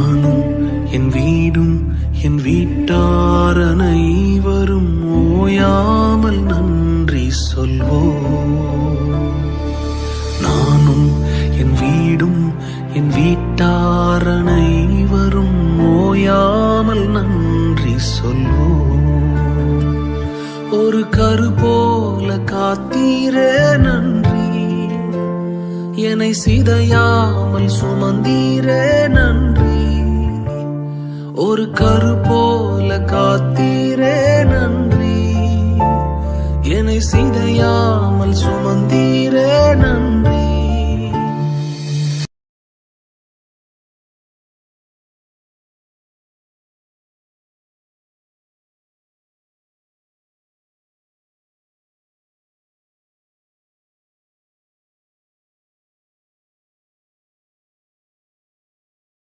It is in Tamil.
நானும் என் வீடும் என் வீட்டார் அனைவரும் ஓயாமல் நன்றி சொல்வோம். நானும் என் வீடும் என் வீட்டார் அனைவரும் ஓயாமல் நன்றி சொல்வோம். ஒரு கரு போல காத்தீரே நன்றி, என்னை சிதையாமல் சுமந்தீரே நன்றி. ஒரு கரு